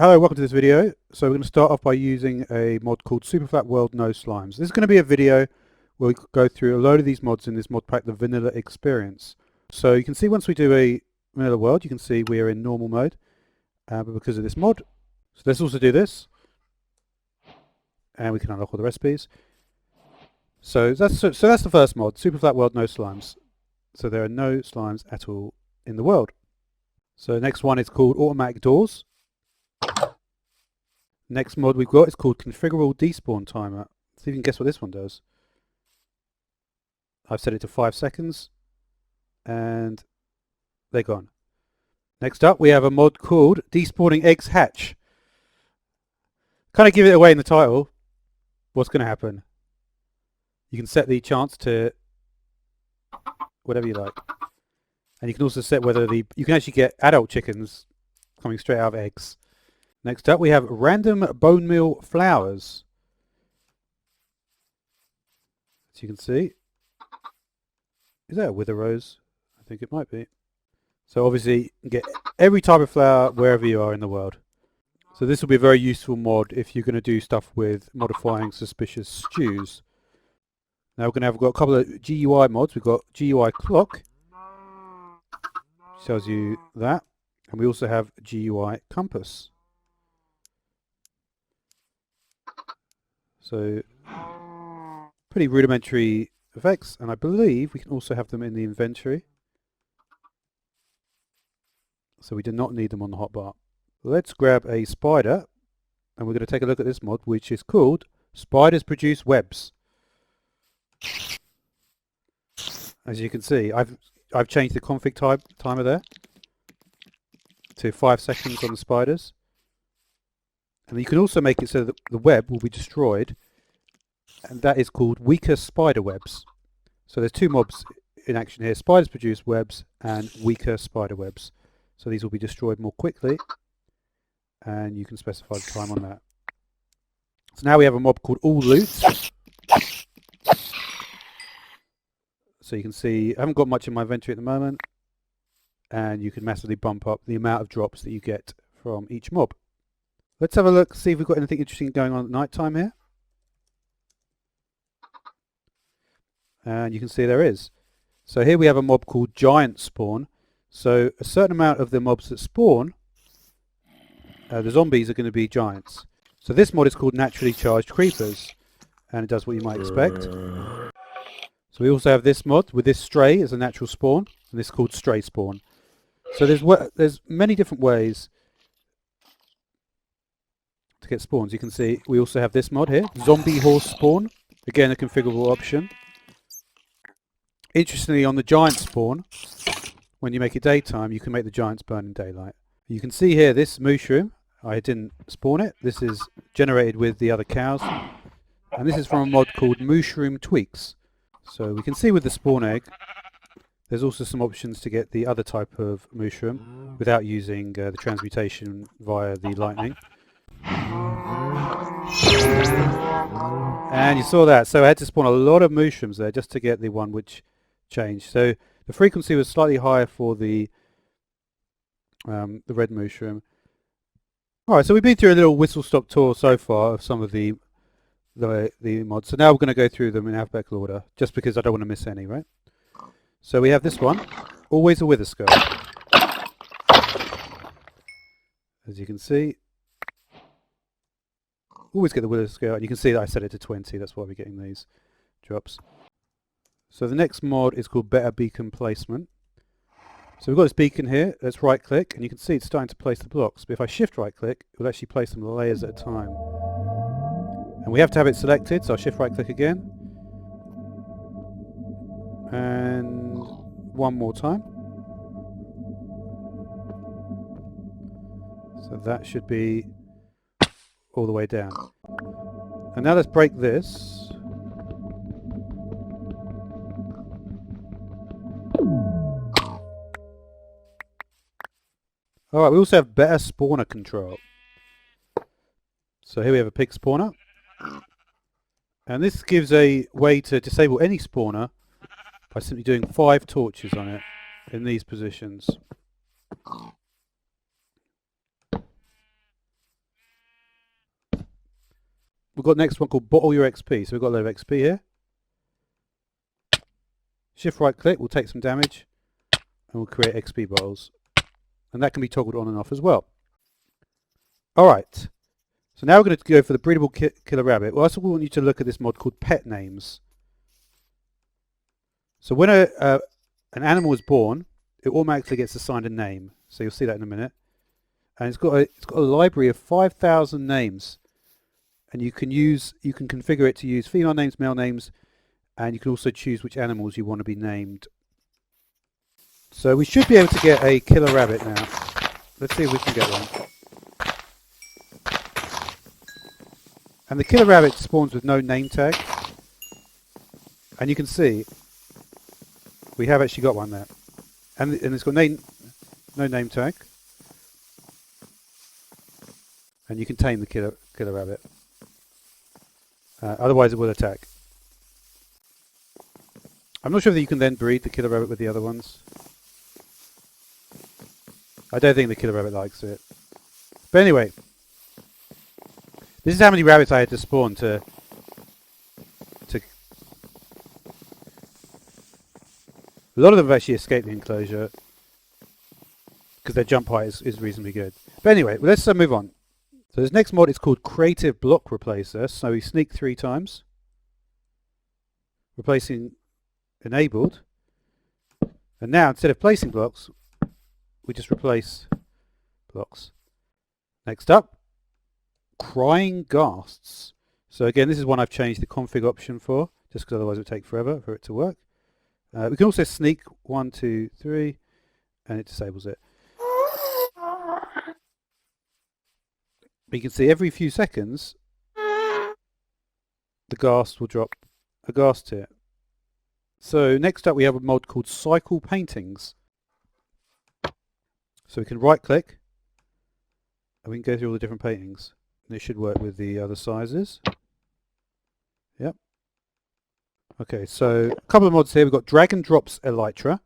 Hello, welcome to this video. So we're going to start off by using a mod called Superflat World No Slimes. This is going to be a video where we go through a load of these mods in this mod pack, the Vanilla Experience. So you can see once we do a Vanilla World, you can see we are in normal mode, but because of this mod. So let's also do this, and we can unlock all the recipes. So that's the first mod, Superflat World No Slimes. So there are no slimes at all in the world. So the next one is called Automatic Doors. Next mod we've got is called Configurable Despawn Timer. See if you can guess what this one does. I've set it to 5 seconds and they're gone. Next up we have a mod called Despawning Eggs Hatch. Kind of give it away in the title. What's going to happen? You can set the chance to whatever you like. And you can also set whether you can actually get adult chickens coming straight out of eggs. Next up we have random bone meal flowers. As you can see. Is that a wither rose? I think it might be. So obviously you can get every type of flower wherever you are in the world. So this will be a very useful mod if you're going to do stuff with modifying suspicious stews. Now we've got a couple of GUI mods. We've got GUI Clock. Tells you that. And we also have GUI Compass. So pretty rudimentary effects, and I believe we can also have them in the inventory. So we do not need them on the hotbar. Let's grab a spider, and we're going to take a look at this mod, which is called Spiders Produce Webs. As you can see, I've changed the config timer there to 5 seconds on the spiders. And you can also make it so that the web will be destroyed, and that is called weaker spider webs. So there's two mobs in action here: spiders produce webs and weaker spider webs. So these will be destroyed more quickly, and you can specify the time on that. So now we have a mob called All Loot. So you can see I haven't got much in my inventory at the moment, and you can massively bump up the amount of drops that you get from each mob. Let's have a look, see if we've got anything interesting going on at night time here. And you can see there is. So here we have a mob called Giant Spawn. So a certain amount of the mobs that spawn, the zombies are going to be giants. So this mod is called Naturally Charged Creepers, and it does what you might expect. So we also have this mod with this stray as a natural spawn, and this is called Stray Spawn. So there's many different ways to get spawns. You can see we also have this mod here, Zombie Horse Spawn, again a configurable option. Interestingly, on the giant spawn, when you make it daytime, you can make the giants burn in daylight. You can see here this mushroom, I didn't spawn it, this is generated with the other cows, and this is from a mod called Mushroom Tweaks. So we can see with the spawn egg, there's also some options to get the other type of mushroom without using the transmutation via the lightning. And you saw that, so I had to spawn a lot of mushrooms there just to get the one which changed. So the frequency was slightly higher for the red mushroom. Alright, so we've been through a little whistle-stop tour so far of some of the mods. So now we're going to go through them in alphabetical order, just because I don't want to miss any, right? So we have this one, Always a Wither Skull. As you can see, always get the Wither Skull, and you can see that I set it to 20, that's why we're getting these drops. So the next mod is called Better Beacon Placement. So we've got this beacon here, let's right click, and you can see it's starting to place the blocks, but if I shift right click, it will actually place them layers at a time. And we have to have it selected, so I'll shift right click again. And one more time. So that should be all the way down. And now let's break this. Alright, we also have better spawner control. So here we have a pig spawner. And this gives a way to disable any spawner by simply doing 5 torches on it in these positions. we've got next one called Bottle Your XP. So we've got a load of XP here. Shift right click, we'll take some damage, and we'll create XP bottles. And that can be toggled on and off as well. Alright, so now we're going to go for the breedable killer rabbit. Well, I also want you to look at this mod called Pet Names. So when an animal is born, it automatically gets assigned a name. So you'll see that in a minute. And it's got a library of 5,000 names. And you can configure it to use female names, male names, and you can also choose which animals you want to be named. So we should be able to get a killer rabbit now. Let's see if we can get one. And the killer rabbit spawns with no name tag. And you can see we have actually got one there. And it's got no name tag. And you can tame the killer rabbit. Otherwise it will attack. I'm not sure if you can then breed the killer rabbit with the other ones. I don't think the killer rabbit likes it. But anyway, this is how many rabbits I had to spawn to a lot of them have actually escaped the enclosure because their jump height is reasonably good. But anyway, let's move on. So this next mod is called Creative Block Replacer. So we sneak 3 times, replacing enabled. And now instead of placing blocks, we just replace blocks. Next up, Crying Ghasts. So again, this is one I've changed the config option for, just because otherwise it would take forever for it to work. We can also sneak 1, 2, 3, and it disables it. But you can see every few seconds, the ghast will drop a ghast here. So next up we have a mod called Cycle Paintings. So we can right click, and we can go through all the different paintings. And it should work with the other sizes. Yep. Okay, so a couple of mods here. We've got Drag and Drops Elytra,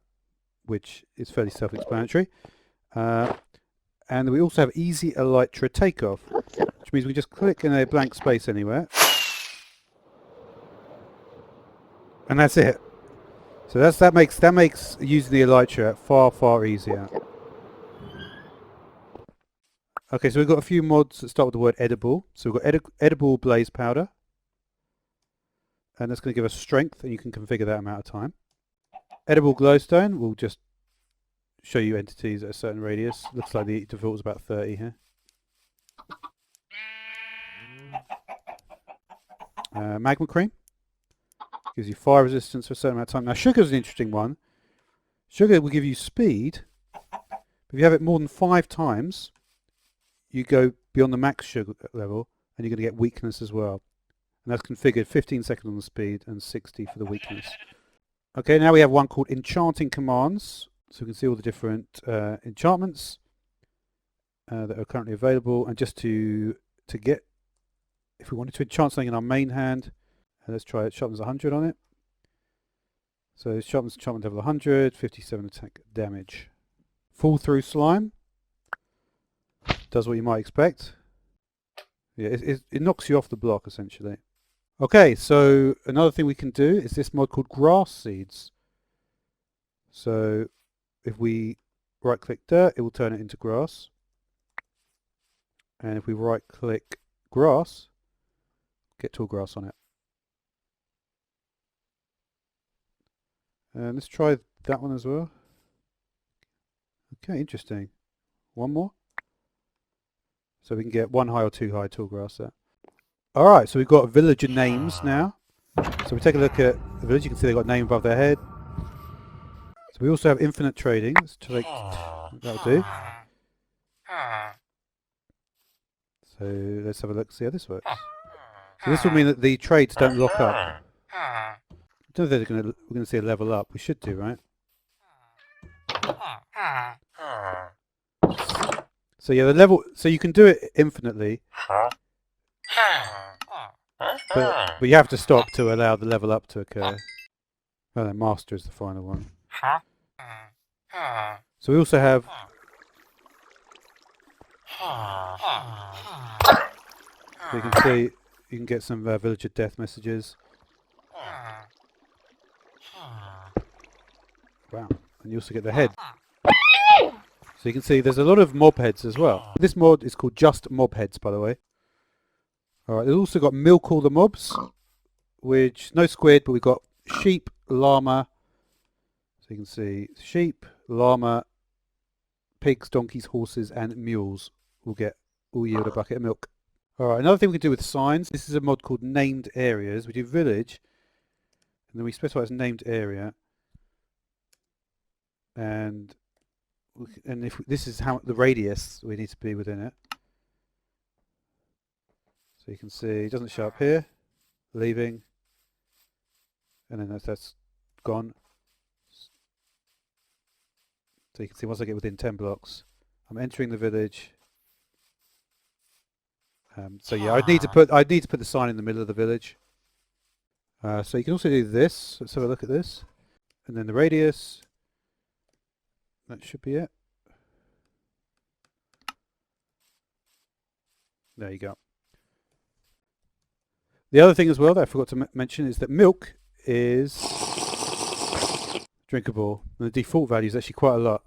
which is fairly self-explanatory. And we also have Easy Elytra Takeoff, which means we just click in a blank space anywhere. And that's it. So that makes using the Elytra far easier. Okay, so we've got a few mods that start with the word edible. So we've got edible blaze powder. And that's going to give us strength, and you can configure that amount of time. Edible glowstone will just show you entities at a certain radius. Looks like the default is about 30 here. Magma cream gives you fire resistance for a certain amount of time. Now sugar is an interesting one. Sugar will give you speed. But if you have it more than 5 times, you go beyond the max sugar level, and you're going to get weakness as well. And that's configured 15 seconds on the speed and 60 for the weakness. Okay, now we have one called Enchanting Commands. So we can see all the different enchantments that are currently available. And just to get, if we wanted to enchant something in our main hand, let's try it. Sharpness 100 on it. So sharpness enchantment level 100, 57 attack damage. Fall Through Slime does what you might expect. Yeah, it knocks you off the block essentially. Okay, so another thing we can do is this mod called Grass Seeds. So if we right click dirt, it will turn it into grass. And if we right click grass, get tall grass on it. And let's try that one as well. Okay, interesting. One more. So we can get 1 high or 2 high tall grass there. Alright, so we've got villager names now. So we take a look at the village. You can see they've got a name above their head. So we also have infinite trading. Let's take, that'll do. So let's have a look, see how this works. So this will mean that the trades don't lock up. I don't know if we're going to see a level up. We should do, right? So yeah, the level. So you can do it infinitely, but you have to stop to allow the level up to occur. Well, then master is the final one. So we also have. So you can see you can get some villager death messages. Wow, and you also get the head. So you can see there's a lot of mob heads as well. This mod is called just mob heads, by the way. Alright, they've also got milk all the mobs, which, no squid, but we've got sheep, llama. So you can see sheep, llama, pigs, donkeys, horses, and mules will yield a bucket of milk. Alright, another thing we can do with signs, this is a mod called named areas. We do village, and then we specify as named area. And if this is how the radius we need to be within it. So you can see it doesn't show up here, leaving, and then that's gone. So you can see once I get within 10 blocks, I'm entering the village. So yeah, I'd need to put the sign in the middle of the village. So you can also do this. Let's have a look at this, and then the radius. That should be it. There you go. The other thing as well that I forgot to mention is that milk is drinkable. And the default value is actually quite a lot.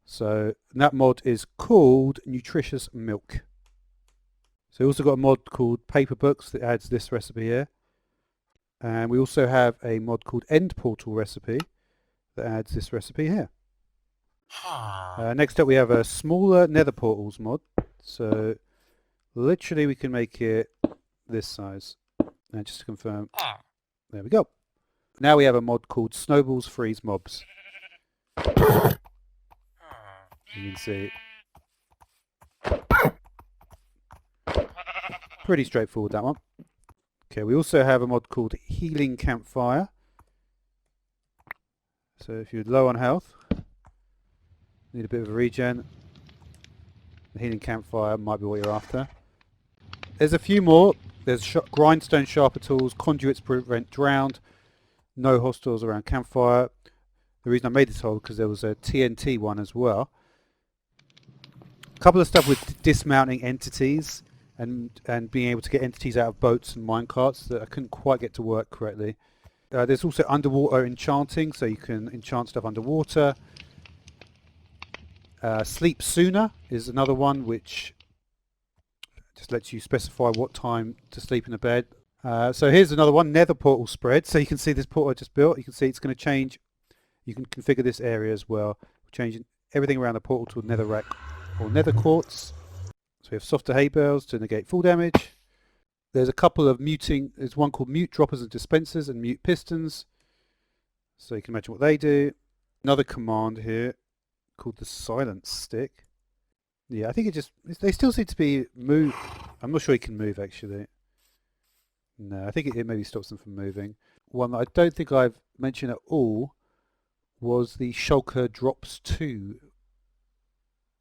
So that mod is called Nutritious Milk. So we also got a mod called Paper Books that adds this recipe here. And we also have a mod called End Portal Recipe that adds this recipe here. Next up we have a smaller nether portals mod. So literally we can make it this size. And just to confirm, there we go. Now we have a mod called Snowballs Freeze Mobs. You can see. Pretty straightforward, that one. Okay, we also have a mod called Healing Campfire. So if you're low on health, need a bit of a regen, the Healing Campfire might be what you're after. There's a few more. There's Grindstone Sharper Tools, Conduits Prevent Drowned, No Hostiles Around Campfire. The reason I made this whole because there was a TNT one as well. A couple of stuff with dismounting entities and being able to get entities out of boats and minecarts that I couldn't quite get to work correctly. There's also underwater enchanting, so you can enchant stuff underwater. Sleep Sooner is another one which just lets you specify what time to sleep in a bed. So here's another one, Nether Portal Spread. So you can see this portal I just built. You can see it's going to change. You can configure this area as well, changing everything around the portal to a netherrack or nether quartz. So we have softer hay bales to negate full damage. There's a couple of muting. There's one called Mute Droppers and Dispensers and Mute Pistons. So you can imagine what they do. Another command here called the Silence Stick. Yeah, I think they still seem to be move. I'm not sure he can move actually. No, I think it maybe stops them from moving. One that I don't think I've mentioned at all was the Shulker Drops 2,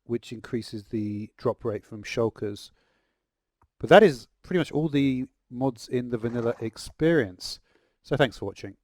which increases the drop rate from shulkers. But that is pretty much all the mods in the vanilla experience. So thanks for watching.